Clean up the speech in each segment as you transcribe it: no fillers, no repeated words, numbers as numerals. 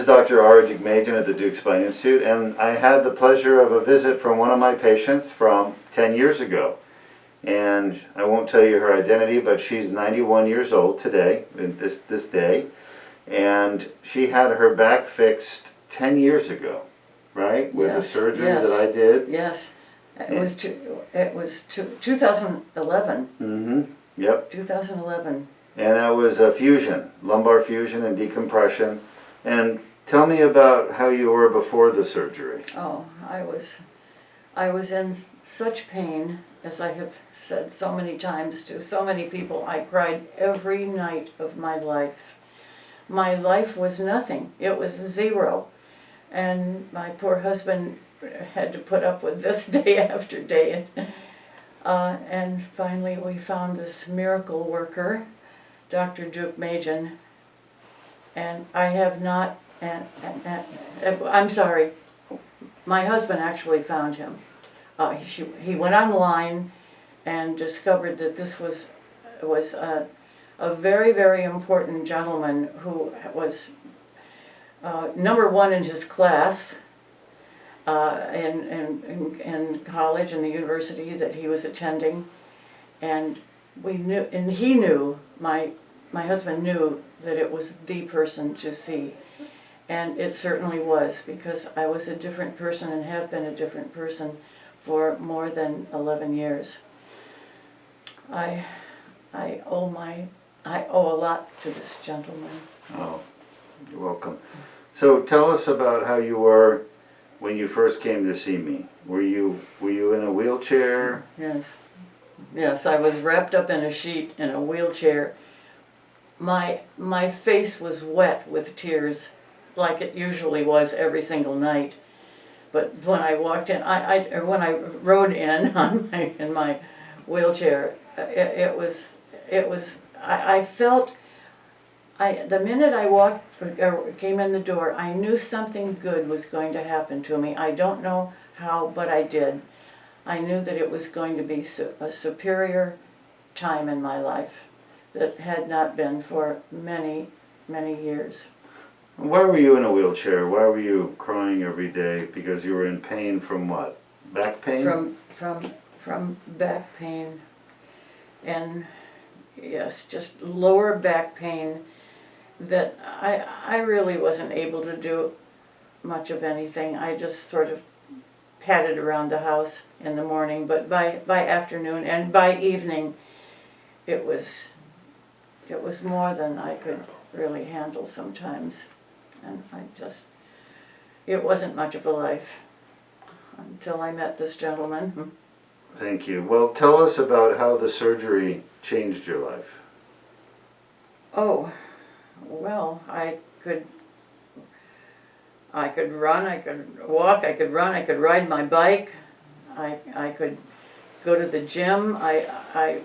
is Dr. Deuk at the Deuk Spine Institute, and I had the pleasure of a visit from one of my patients from 10 years ago. And I won't tell you her identity, but she's 91 years old today, this day, and she had her back fixed 10 years ago, right? With the surgery that I did. Yes, it was 2011. Mm-hmm. Yep. 2011. And that was a fusion, lumbar fusion and decompression. And tell me about how you were before the surgery. Oh, I was in such pain, as I have said so many times to so many people. I cried every night of my life. My life was nothing. It was zero. And my poor husband had to put up with this day after day. And finally we found this miracle worker, Dr. Deuk, and I have not, I'm sorry, my husband actually found him. He went online and discovered that this was a very, very important gentleman who was number one in his class in college and the university that he was attending, and he knew, my husband knew that it was the person to see, and it certainly was, because I was a different person and have been a different person for more than 11 years. I owe a lot to this gentleman. Oh, you're welcome. So tell us about how you were when you first came to see me. Were you in a wheelchair? Yes. Yes, I was wrapped up in a sheet in a wheelchair. My face was wet with tears, like it usually was every single night. But when I walked in, when I rode in in my wheelchair, I felt, the minute I came in the door, I knew something good was going to happen to me. I don't know how, but I did. I knew that it was going to be a superior time in my life that had not been for many, many years. Why were you in a wheelchair? Why were you crying every day? Because you were in pain from what? Back pain? From back pain, and yes, just lower back pain that I really wasn't able to do much of anything. I just sort of padded around the house in the morning, but by afternoon and by evening, it was more than I could really handle sometimes. And it wasn't much of a life until I met this gentleman. Thank you. Well, tell us about how the surgery changed your life. Oh, well, I could run, I could walk, I could run, I could ride my bike, I could go to the gym. Of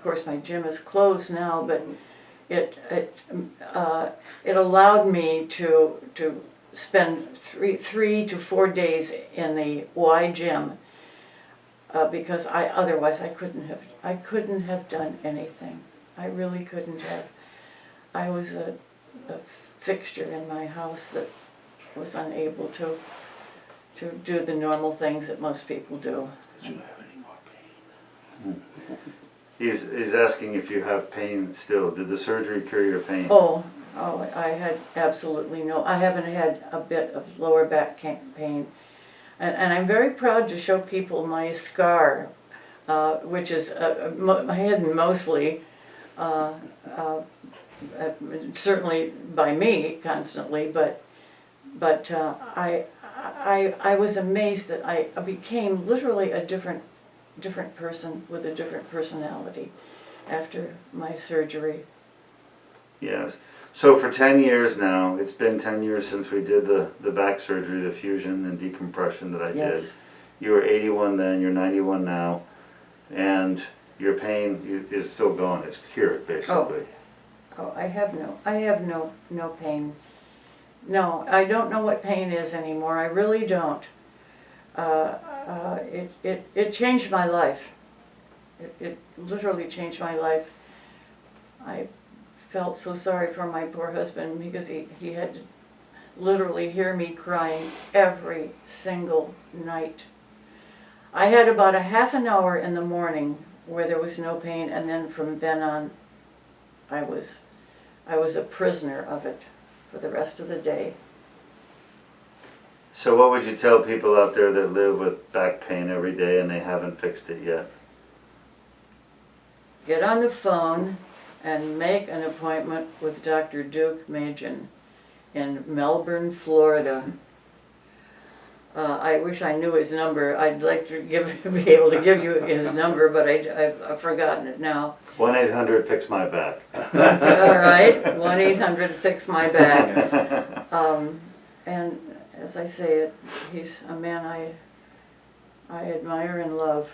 course my gym is closed now, but it allowed me to spend 3 to 4 days in the Y gym, because otherwise I couldn't have done anything. I really couldn't have. I was a fixture in my house that was unable to do the normal things that most people do. Did you have any more pain? He's asking if you have pain still. Did the surgery cure your pain? Oh, I had absolutely no. I haven't had a bit of lower back pain, and I'm very proud to show people my scar, which is hidden mostly, certainly by me constantly, but I was amazed that I became literally a different person with a different personality after my surgery. Yes. So for 10 years now, it's been 10 years since we did the back surgery, the fusion and decompression that I did. You were 81 then, you're 91 now, and your pain is still gone. It's cured, basically. Oh, I have no pain. No, I don't know what pain is anymore. I really don't. It changed my life. It literally changed my life. I felt so sorry for my poor husband because he had to literally hear me crying every single night. I had about a half an hour in the morning where there was no pain, and then from then on, I was a prisoner of it for the rest of the day. So what would you tell people out there that live with back pain every day and they haven't fixed it yet? Get on the phone and make an appointment with Dr. Deuk in Melbourne, Florida. I wish I knew his number. I'd like to be able to give you his number, but I've forgotten it now. 1-800-FIX-MY-BACK. All right, 1-800-FIX-MY-BACK. And as I say, he's a man I admire and love.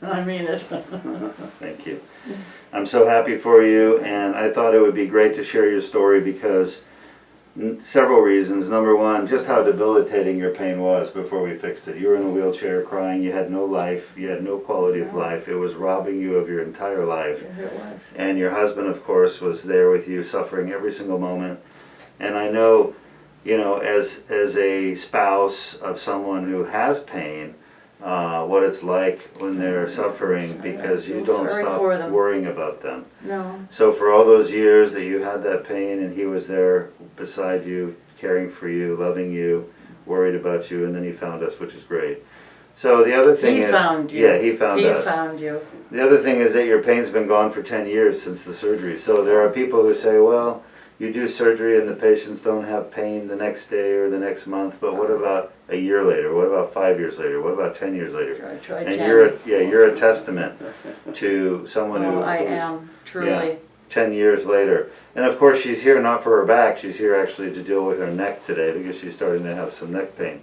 I mean it. Thank you. I'm so happy for you, and I thought it would be great to share your story because several reasons. Number one, just how debilitating your pain was before we fixed it. You were in a wheelchair crying, you had no life, you had no quality of life. It was robbing you of your entire life. Yes, it was. And your husband, of course, was there with you, suffering every single moment. And I know, you know, as a spouse of someone who has pain, what it's like when they're suffering because you don't stop worrying about them. No. So for all those years that you had that pain and he was there beside you, caring for you, loving you, worried about you, and then he found us, which is great. So the other thing is... He found you. Yeah, he found us. He found you. The other thing is that your pain's been gone for 10 years since the surgery. So there are people who say, well, you do surgery and the patients don't have pain the next day or the next month, but what about a year later? What about 5 years later? What about 10 years later? Try And 10. you're a testament to someone who I who's- am, truly. yeah, 10 years later. And of course she's here not for her back, she's here actually to deal with her neck today because she's starting to have some neck pain.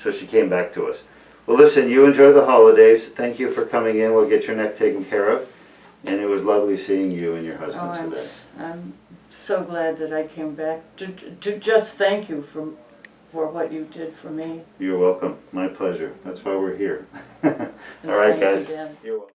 So she came back to us. Well listen, you enjoy the holidays. Thank you for coming in. We'll get your neck taken care of. And it was lovely seeing you and your husband today. I'm so glad that I came back to just thank you for what you did for me. You're welcome. My pleasure. That's why we're here. All And right, thanks guys. again. You're welcome.